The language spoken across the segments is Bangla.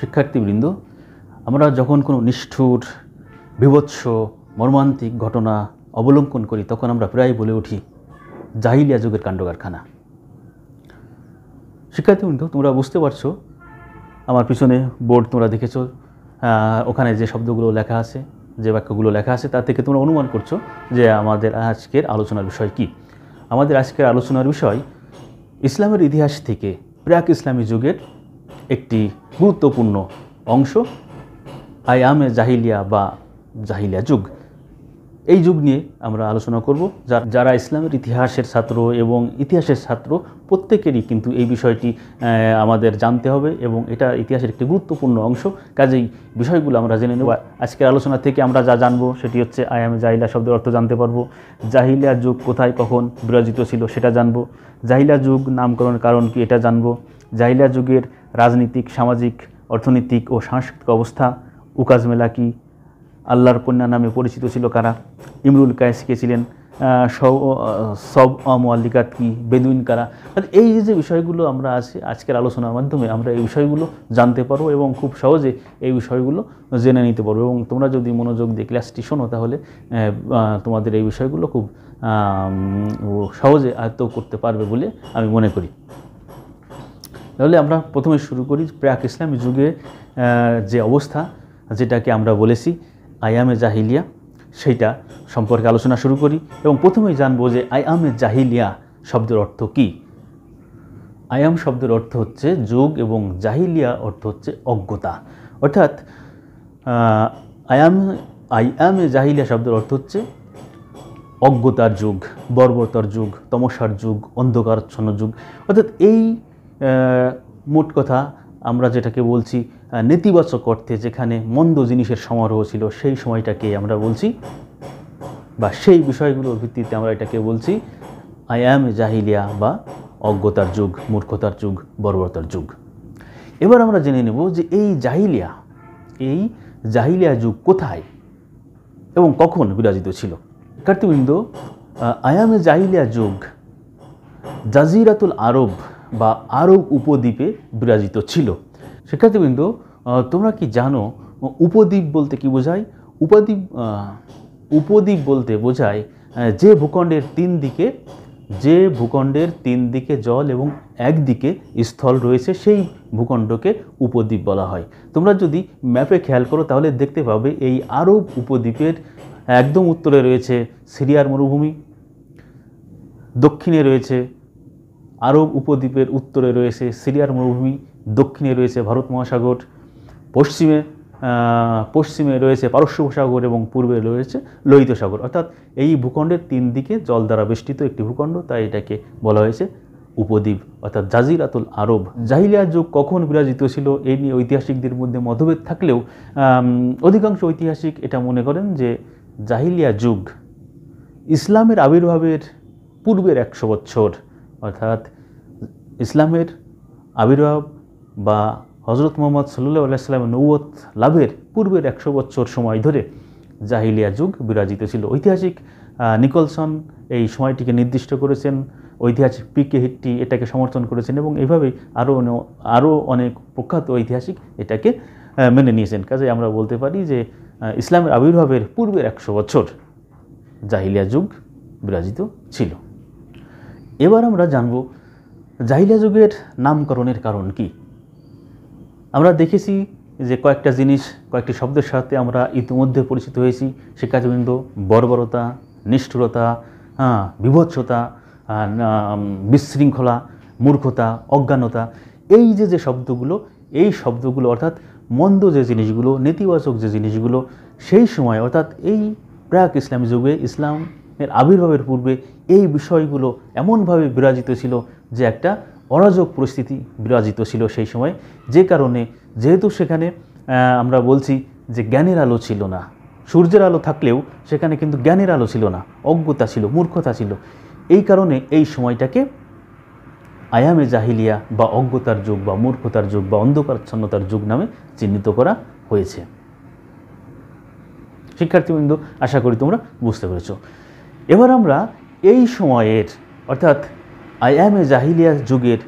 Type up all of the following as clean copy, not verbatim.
শিক্ষার্থীবৃন্দ, আমরা যখন কোনো নিষ্ঠুর, বিভৎস, মর্মান্তিক ঘটনা অবলম্বন করি তখন আমরা প্রায় বলে উঠি জাহিলিয়া যুগের কাণ্ডকারখানা। শিক্ষার্থীবৃন্দ, তোমরা বুঝতে পারছো, আমার পিছনে বোর্ড তোমরা দেখেছো, ওখানে যে শব্দগুলো লেখা আছে, যে বাক্যগুলো লেখা আছে, তা থেকে তোমরা অনুমান করছো যে আমাদের আজকের আলোচনার বিষয় কি। আমাদের আজকের আলোচনার বিষয় ইসলামের ইতিহাস থেকে প্রাক ইসলামী যুগের একটি গুরুত্বপূর্ণ অংশ, আয়ামে জাহিলিয়া বা জাহিলিয়া যুগ। এই যুগ নিয়ে আমরা আলোচনা করব। যারা ইসলামের ইতিহাসের ছাত্র এবং ইতিহাসের ছাত্র প্রত্যেকেরই কিন্তু এই বিষয়টি আমাদের জানতে হবে এবং এটা ইতিহাসের একটি গুরুত্বপূর্ণ অংশ। কাজেই বিষয়গুলো আমরা জেনে নেব। আজকের আলোচনা থেকে আমরা যা জানবো সেটি হচ্ছে আয়ামে জাহিলিয়া শব্দের অর্থ জানতে পারবো, জাহিলিয়া যুগ কোথায় কখন বিরাজিত ছিল সেটা জানবো, জাহিলিয়া যুগ নামকরণের কারণ কি এটা জানবো, জাহিলিয়া যুগের রাজনীতিক, সামাজিক, অর্থনৈতিক ও সাংস্কৃতিক অবস্থা, উকাজ মেলা কি, আল্লাহর কন্যা নামে পরিচিত ছিল কারা, ইমরুল কায়েস কে ছিলেন, সবঅম কি, বেদুইন কারা। এই যে বিষয়গুলো আমরা আজকের আলোচনার মাধ্যমে আমরা এই বিষয়গুলো জানতে পারবো এবং খুব সহজে এই বিষয়গুলো জেনে নিতে পারবো। এবং তোমরা যদি মনোযোগ দিয়ে ক্লাসটি শোনো তাহলে তোমাদের এই বিষয়গুলো খুব সহজে আয়ত্ত করতে পারবে বলে আমি মনে করি। তাহলে আমরা প্রথমে শুরু করি প্রাক ইসলামী যুগে যে অবস্থা, যেটাকে আমরা বলেছি আয়ামে জাহিলিয়া, সেইটা সম্পর্কে আলোচনা শুরু করি এবং প্রথমেই জানবো যে আয়ামে জাহিলিয়া শব্দের অর্থ কি। আয়াম শব্দের অর্থ হচ্ছে যুগ এবং জাহিলিয়া অর্থ হচ্ছে অজ্ঞতা। অর্থাৎ আয়ামে জাহিলিয়া শব্দের অর্থ হচ্ছে অজ্ঞতার যুগ, বর্বরতার যুগ, তমসার যুগ, অন্ধকারাচ্ছন্ন যুগ। অর্থাৎ এই মোট কথা আমরা যেটাকে বলছি নেতিবাচক অর্থে, যেখানে মন্দ জিনিসের সমারোহ ছিল, সেই সময়টাকে আমরা বলছি, বা সেই বিষয়গুলোর ভিত্তিতে আমরা এটাকে বলছি আয়ামে জাহিলিয়া বা অজ্ঞতার যুগ, মূর্খতার যুগ, বর্বরতার যুগ। এবার আমরা জেনে নেব যে এই জাহিলিয়া যুগ কোথায় এবং কখন বিরাজিত ছিল। শিক্ষার্থীবৃন্দ, আয়ামে জাহিলিয়া যুগ জাজিরাতুল আরব বা আরব উপদ্বীপে বিরাজিত ছিল। শিক্ষার্থীবৃন্দ, তোমরা কি জানো উপদ্বীপ বলতে কি বোঝায়? উপদ্বীপ বলতে বোঝায় যে ভূখণ্ডের তিন দিকে জল এবং একদিকে স্থল রয়েছে, সেই ভূখণ্ডকে উপদ্বীপ বলা হয়। তোমরা যদি ম্যাপে খেয়াল করো তাহলে দেখতে পাবে এই আরব উপদ্বীপের একদম উত্তরে রয়েছে সিরিয়ার মরুভূমি, দক্ষিণে রয়েছে আরব উপদ্বীপের উত্তরে রয়েছে সিরিয়ার মরুভূমি, দক্ষিণে রয়েছে ভারত মহাসাগর, পশ্চিমে রয়েছে পারস্য উপসাগর এবং পূর্বে রয়েছে লোহিত সাগর। অর্থাৎ এই ভূখণ্ডের তিন দিকে জল দ্বারা বেষ্টিত একটি ভূখণ্ড, তাই এটাকে বলা হয়েছে উপদ্বীপ, অর্থাৎ জাজিরাতুল আরব। জাহিলিয়া যুগ কখন বিরাজিত ছিল এই নিয়ে ঐতিহাসিকদের মধ্যে মতভেদ থাকলেও অধিকাংশ ঐতিহাসিক এটা মনে করেন যে জাহিলিয়া যুগ ইসলামের আবির্ভাবের পূর্বের 100 বছর, অর্থাৎ ইসলামের আবির্ভাব বা হজরত মোহাম্মদ সাল্লাল্লাহু আলাইহি সাল্লামের নবুয়ত লাভের পূর্বের 100 বছর সময় ধরে জাহিলিয়া যুগ বিরাজিত ছিল। ঐতিহাসিক নিকলসন এই সময়টিকে নির্দিষ্ট করেছেন, ঐতিহাসিক পিকে হিট্টি এটাকে সমর্থন করেছেন এবং এইভাবেই আরও অনেক প্রখ্যাত ঐতিহাসিক এটাকে মেনে নিয়েছেন। কাজে আমরা বলতে পারি যে ইসলামের আবির্ভাবের পূর্বের 100 বছর জাহিলিয়া যুগ বিরাজিত ছিল। এবার আমরা জানব জাহিলিয়া যুগের নামকরণের কারণ কি। আমরা দেখেছি যে কয়েকটি শব্দের সাথে আমরা ইতিমধ্যে পরিচিত হয়েছি। শিক্ষার্থীবৃন্দ, বর্বরতা, নিষ্ঠুরতা, বিভৎসতা, বিশৃঙ্খলা, মূর্খতা, অজ্ঞানতা, এই এই শব্দগুলো অর্থাৎ মন্দ যে জিনিসগুলো, নেতিবাচক যে জিনিসগুলো সেই সময় অর্থাৎ এই প্রাক ইসলামী যুগে ইসলামের আবির্ভাবের পূর্বে এই বিষয়গুলো এমনভাবে বিরাজিত ছিল যে একটা অরাজক পরিস্থিতি বিরাজিত ছিল সেই সময়। যে কারণে যেহেতু সেখানে আমরা বলছি যে জ্ঞানের আলো ছিল না, সূর্যের আলো থাকলেও সেখানে কিন্তু জ্ঞানের আলো ছিল না, অজ্ঞতা ছিল, মূর্খতা ছিল। এই কারণে এই সময়টাকে আয়ামে জাহিলিয়া বা অজ্ঞতার যুগ বা মূর্খতার যুগ বা অন্ধকারাচ্ছন্নতার যুগ নামে চিহ্নিত করা হয়েছে। শিক্ষার্থীবৃন্দ, আশা করি তোমরা বুঝতে পেরেছ। এবার আমরা এই সময়ের অর্থাৎ আয়ামে জাহিলিয়া যুগের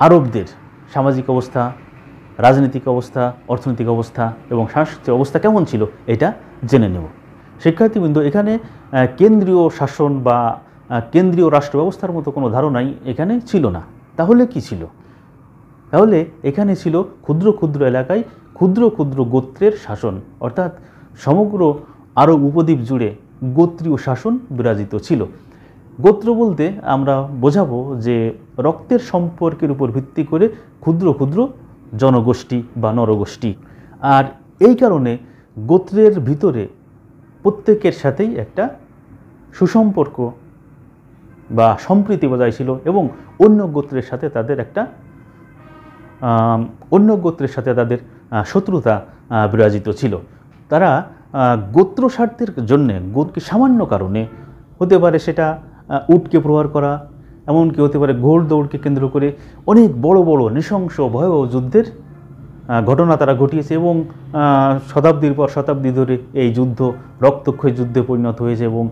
আরবদের সামাজিক অবস্থা, রাজনৈতিক অবস্থা, অর্থনৈতিক অবস্থা এবং সাংস্কৃতিক অবস্থা কেমন ছিল এটা জেনে নেব। শিক্ষার্থীবৃন্দ, এখানে কেন্দ্রীয় শাসন বা কেন্দ্রীয় রাষ্ট্র ব্যবস্থার মতো কোনো ধারণাই এখানে ছিল না। তাহলে কি ছিল? তাহলে এখানে ছিল ক্ষুদ্র ক্ষুদ্র এলাকায় ক্ষুদ্র ক্ষুদ্র গোত্রের শাসন, অর্থাৎ সমগ্র আরব উপদ্বীপ জুড়ে গোত্রীয় শাসন বিরাজিত ছিল। গোত্র বলতে আমরা বোঝাবো যে রক্তের সম্পর্কের উপর ভিত্তি করে ক্ষুদ্র ক্ষুদ্র জনগোষ্ঠী বা নরগোষ্ঠী। আর এই কারণে গোত্রের ভিতরে প্রত্যেকের সাথেই একটা সুসম্পর্ক বা সম্প্রীতি বজায় ছিল এবং অন্য গোত্রের সাথে তাদের শত্রুতা বিরাজিত ছিল। তারা গোত্র স্বার্থের জন্যে সামান্য কারণে হতে পারে সেটা উটকে প্রহার করা, এমনকি হতে পারে ঘোড় দৌড়কে কেন্দ্র করে অনেক বড় বড় নৃশংস ভয়াবহ যুদ্ধের ঘটনা তারা ঘটিয়েছে এবং শতাব্দীর পর শতাব্দী ধরে এই যুদ্ধ রক্তক্ষয়ী যুদ্ধে পরিণত হয়েছে এবং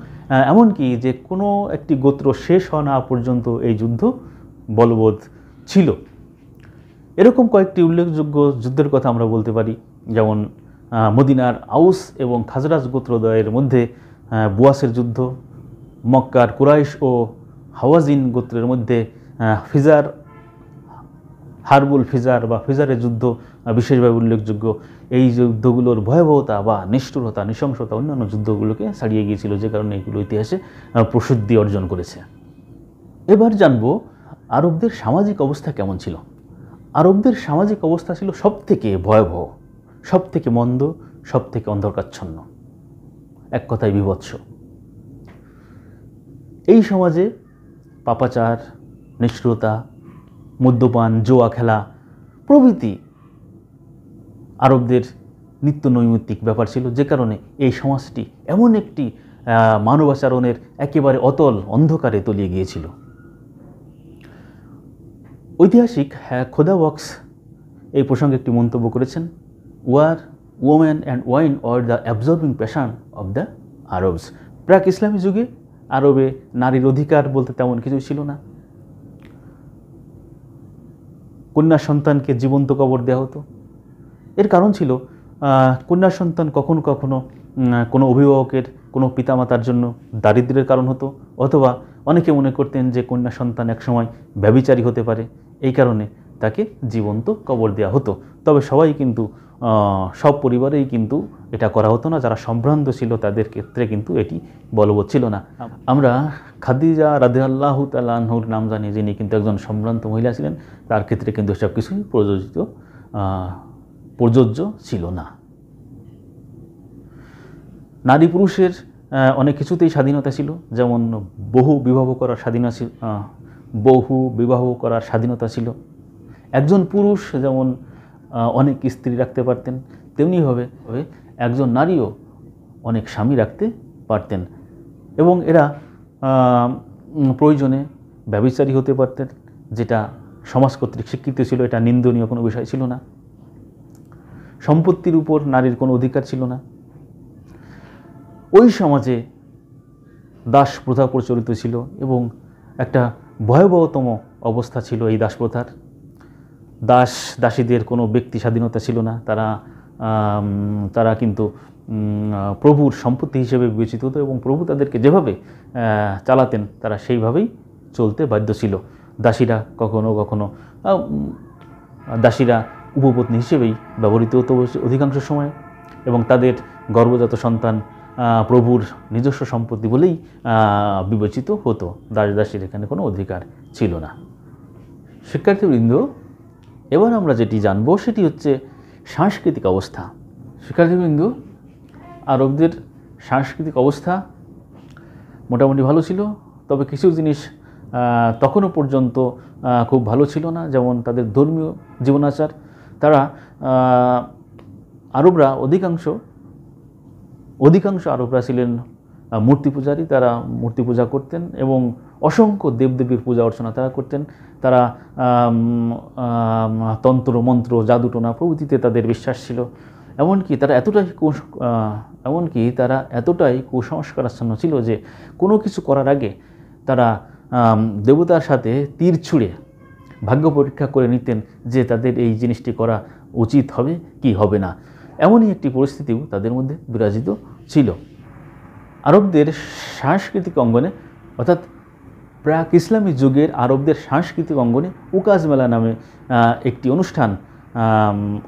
এমনকি যে কোনো একটি গোত্র শেষ হওয়া না পর্যন্ত এই যুদ্ধ বলবৎ ছিল। এরকম কয়েকটি উল্লেখযোগ্য যুদ্ধের কথা আমরা বলতে পারি, যেমন মদিনার আউস এবং খাজরাজ গোত্রদ্বয়ের মধ্যে বুয়াসের যুদ্ধ, মক্কার কুরাইশ ও হাওয়াজিন গোত্রের মধ্যে হারবুল ফিজার বা ফিজারের যুদ্ধ বিশেষভাবে উল্লেখযোগ্য। এই যুদ্ধগুলোর ভয়াবহতা বা নিষ্ঠুরতা, নৃশংসতা অন্যান্য যুদ্ধগুলোকে ছাড়িয়ে গিয়েছিল, যে কারণে এগুলো ইতিহাসে প্রসিদ্ধি অর্জন করেছে। এবার জানব আরবদের সামাজিক অবস্থা কেমন ছিল। আরবদের সামাজিক অবস্থা ছিল সবথেকে ভয়াবহ, সবথেকে মন্দ, সবথেকে অন্ধকারাচ্ছন্ন, এক কথায় বীভৎস। এই সমাজে পাপাচার, নিষ্ঠুরতা, মদ্যপান, জুয়া খেলা প্রভৃতি আরবদের নিত্য নৈমিত্তিক ব্যাপার ছিল, যে কারণে এই সমাজটি এমন একটি মানবাচরণের একেবারে অতল অন্ধকারে তলিয়ে গিয়েছিল। ঐতিহাসিক খোদা বক্স এই প্রসঙ্গে একটি মন্তব্য করেছেন, war, women and wine are the absorbing passion of the Arabs. প্রাক ইসলামী যুগে আরবে নারীর অধিকার বলতে তেমন কিছুই ছিল না। কন্যা সন্তানকে জীবন্ত কবর দেওয়া হতো। এর কারণ ছিল কন্যা সন্তান কখনো কখনো কোনো অভিভাবকের, কোনো পিতামাতার জন্য দারিদ্র্যের কারণ হতো, অথবা অনেকে মনে করতেন যে কন্যা সন্তান একসময় ব্যভিচারী হতে পারে, এই কারণে তাকে জীবন্ত কবর দেওয়া হতো। তবে সব পরিবারেই কিন্তু এটা করা হতো না। যারা সম্ভ্রান্ত ছিল তাদের ক্ষেত্রে কিন্তু এটি বলবৎ ছিল না। আমরা খাদিজা রাদিয়াল্লাহু তাআলা আনহুর নাম জানি, যিনি কিন্তু একজন সম্ভ্রান্ত মহিলা ছিলেন, তার ক্ষেত্রে কিন্তু সব কিছুই প্রযোজ্য ছিল না। নারী পুরুষের অনেক কিছুতেই স্বাধীনতা ছিল, যেমন বহু বিবাহ করার স্বাধীনতা ছিল। একজন পুরুষ যেমন অনেক স্ত্রী রাখতে পারতেন, তেমনিভাবে একজন নারীও অনেক স্বামী রাখতে পারতেন এবং এরা প্রয়োজনে ব্যভিচারী হতে পারতেন, যেটা সমাজ কর্তৃক স্বীকৃত ছিল। এটা নিন্দনীয় কোনো বিষয় ছিল না। সম্পত্তির উপর নারীর কোনো অধিকার ছিল না। ওই সমাজে দাস প্রথা প্রচলিত ছিল এবং একটা ভয়াবহতম অবস্থা ছিল এই দাস প্রথার। দাসীদের কোনো ব্যক্তি স্বাধীনতা ছিল না। তারা কিন্তু প্রভুর সম্পত্তি হিসেবে বিবেচিত হতো এবং প্রভু তাদেরকে যেভাবে চালাতেন তারা সেইভাবেই চলতে বাধ্য ছিল। দাসীরা উপপত্নী হিসেবেই ব্যবহৃত হতো অধিকাংশ সময় এবং তাদের গর্ভজাত সন্তান প্রভুর নিজস্ব সম্পত্তি বলেই বিবেচিত হতো। দাসীর এখানে কোনো অধিকার ছিল না। শিক্ষার্থীবৃন্দ, এবার আমরা যেটি জানবো সেটি হচ্ছে সাংস্কৃতিক অবস্থা। শিক্ষার্থীবৃন্দ, আরবদের সাংস্কৃতিক অবস্থা মোটামুটি ভালো ছিল, তবে কিছু জিনিস তখনও পর্যন্ত খুব ভালো ছিল না, যেমন তাদের ধর্মীয় জীবনাচার। আরবরা অধিকাংশ আরবরা ছিলেন মূর্তি পূজারী। তারা মূর্তি পূজা করতেন এবং অসংখ্য দেবদেবীর পূজা অর্চনা তারা করতেন। তারা তন্ত্র মন্ত্র, জাদুটোনা প্রভৃতিতে তাদের বিশ্বাস ছিল। এমনকি তারা এতটাই কুসংস্কারাচ্ছন্ন ছিল যে কোনো কিছু করার আগে তারা দেবতার সাথে তীর ছুঁড়ে ভাগ্য পরীক্ষা করে নিতেন যে তাদের এই জিনিসটি করা উচিত হবে কি হবে না, এমনই একটি পরিস্থিতিও তাদের মধ্যে বিরাজিত ছিল। আরবদের সাংস্কৃতিক অঙ্গনে অর্থাৎ প্রাক ইসলামী যুগের আরবদের সাংস্কৃতিক অঙ্গনে উকাজ মেলা নামে একটি অনুষ্ঠান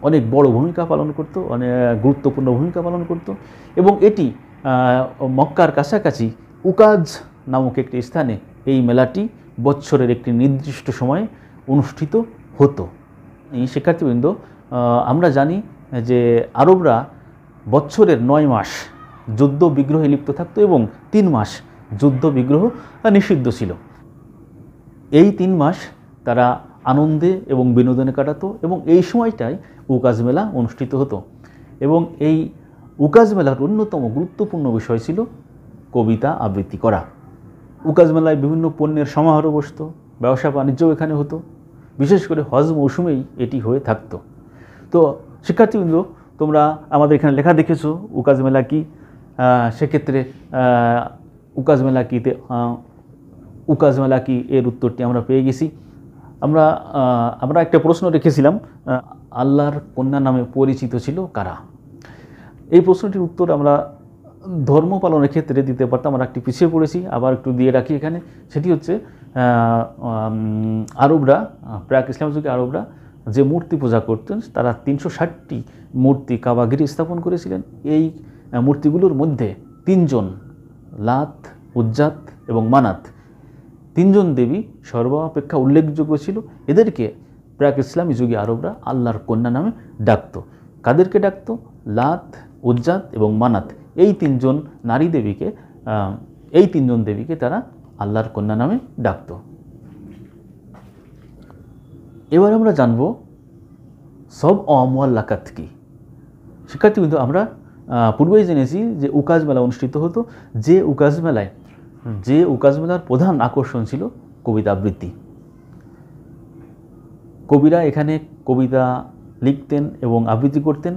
অনেক বড় ভূমিকা পালন করত, অনেক গুরুত্বপূর্ণ ভূমিকা পালন করত এবং এটি মক্কার কাছাকাছি উকাজ নামক একটি স্থানে এই মেলাটি বছরের একটি নির্দিষ্ট সময়ে অনুষ্ঠিত হতো। এই শিক্ষার্থীবৃন্দ, আমরা জানি যে আরবরা বছরের 9 মাস যুদ্ধ বিগ্রহে লিপ্ত থাকতো এবং 3 মাস যুদ্ধ বিগ্রহ নিষিদ্ধ ছিল। এই 3 মাস তারা আনন্দে এবং বিনোদনে কাটাতো এবং এই সময়টাই উকাজ মেলা অনুষ্ঠিত হতো এবং এই উকাজ মেলার অন্যতম গুরুত্বপূর্ণ বিষয় ছিল কবিতা আবৃত্তি করা। উকাজ মেলায় বিভিন্ন পণ্যের সমাহার বসত, ব্যবসা বাণিজ্য এখানে হতো, বিশেষ করে হজ মৌসুমেই এটি হয়ে থাকতো। তো শিক্ষার্থীবৃন্দ, তোমরা আমাদের এখানে লেখা দেখেছো উকাজ মেলা কী, সেক্ষেত্রে উকাজ মেলা কী এর উত্তরটি আমরা পেয়ে গেছি। আমরা একটা প্রশ্ন রেখেছিলাম, আল্লাহর কন্যা নামে পরিচিত ছিল কারা। এই প্রশ্নটির উত্তর আমরা ধর্ম পালনের ক্ষেত্রে দিতে পারতাম, আমরা একটি পিছিয়ে পড়েছি, আবার একটু দিয়ে রাখি এখানে। সেটি হচ্ছে আরবরা, প্রাক ইসলাম যুগে আরবরা যে মূর্তি পূজা করতেন তারা 360টি মূর্তি কাবাগিরি স্থাপন করেছিলেন। এই মূর্তিগুলোর মধ্যে 3 জন লাত, উজ্জাত এবং মানাত, 3 জন দেবী সর্বাপেক্ষা উল্লেখযোগ্য ছিল। এদেরকে প্রাক ইসলামী যুগে আরবরা আল্লাহর কন্যা নামে ডাকত। কাদেরকে ডাকত? লাত, উজ্জাত এবং মানাত, এই 3 জন নারী দেবীকে, এই 3 জন দেবীকে তারা আল্লাহর কন্যা নামে ডাকত। এবার আমরা জানব সবঅম কি। শিক্ষার্থীবৃন্দ, আমরা পূর্বেই জেনেছি যে উকাজ মেলা অনুষ্ঠিত হতো, যে উকাজ মেলার প্রধান আকর্ষণ ছিল কবিতা আবৃত্তি। কবিরা এখানে কবিতা লিখতেন এবং আবৃত্তি করতেন।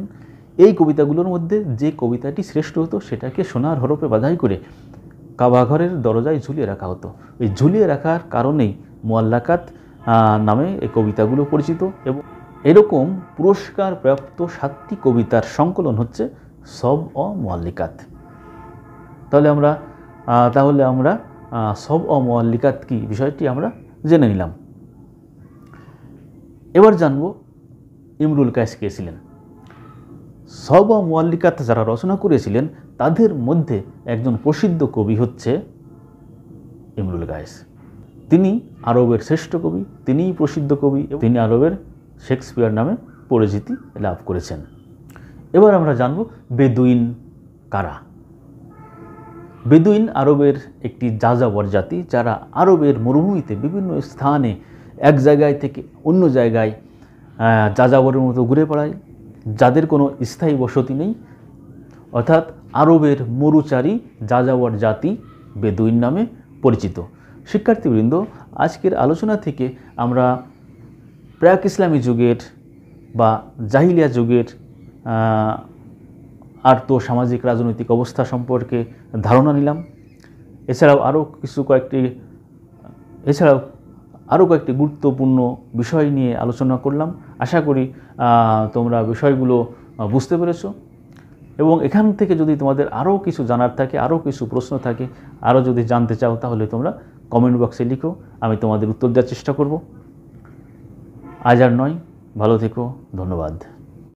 এই কবিতাগুলোর মধ্যে যে কবিতাটি শ্রেষ্ঠ হতো সেটাকে সোনার হরফে বাঁধাই করে কাবাঘরের দরজায় ঝুলিয়ে রাখা হতো। এই ঝুলিয়ে রাখার কারণেই মুআল্লাকাত নামে এই কবিতাগুলো পরিচিত এবং এরকম পুরস্কার প্রাপ্ত 7টি কবিতার সংকলন হচ্ছে সবঅম। তাহলে আমরা সবঅম কি বিষয়টি আমরা জেনে নিলাম। এবার জানব ইমরুল কায়েস কে ছিলেন। সবঅম যারা রচনা করেছিলেন তাদের মধ্যে একজন প্রসিদ্ধ কবি হচ্ছে ইমরুল কায়েস। তিনি আরবের শ্রেষ্ঠ কবি, তিনিই প্রসিদ্ধ কবি, তিনি আরবের শেক্সপিয়ার নামে পরিচিতি লাভ করেছেন। এবার আমরা জানব বেদুইন কারা। বেদুইন আরবের একটি যাযাবর জাতি, যারা আরবের মরুভূমিতে বিভিন্ন স্থানে এক জায়গায় থেকে অন্য জায়গায় যাযাবরের মতো ঘুরে বেড়ায়, যাদের কোনো স্থায়ী বসতি নেই, অর্থাৎ আরবের মরুচারী যাযাবর জাতি বেদুইন নামে পরিচিত। শিক্ষার্থীবৃন্দ, আজকের আলোচনা থেকে আমরা প্রাক ইসলামী যুগের বা জাহিলিয়া যুগের আর্থ সামাজিক রাজনৈতিক অবস্থা সম্পর্কে ধারণা নিলাম। এছাড়াও আরও কয়েকটি গুরুত্বপূর্ণ বিষয় নিয়ে আলোচনা করলাম। আশা করি তোমরা বিষয়গুলো বুঝতে পেরেছো এবং এখান থেকে যদি তোমাদের আরও কিছু জানার থাকে, আরও কিছু প্রশ্ন থাকে, আরও যদি জানতে চাও, তাহলে তোমরা কমেন্ট বক্সে লিখো, আমি তোমাদের উত্তর দেওয়ার চেষ্টা করব। আজ আর নয়, ভালো থেকো, ধন্যবাদ।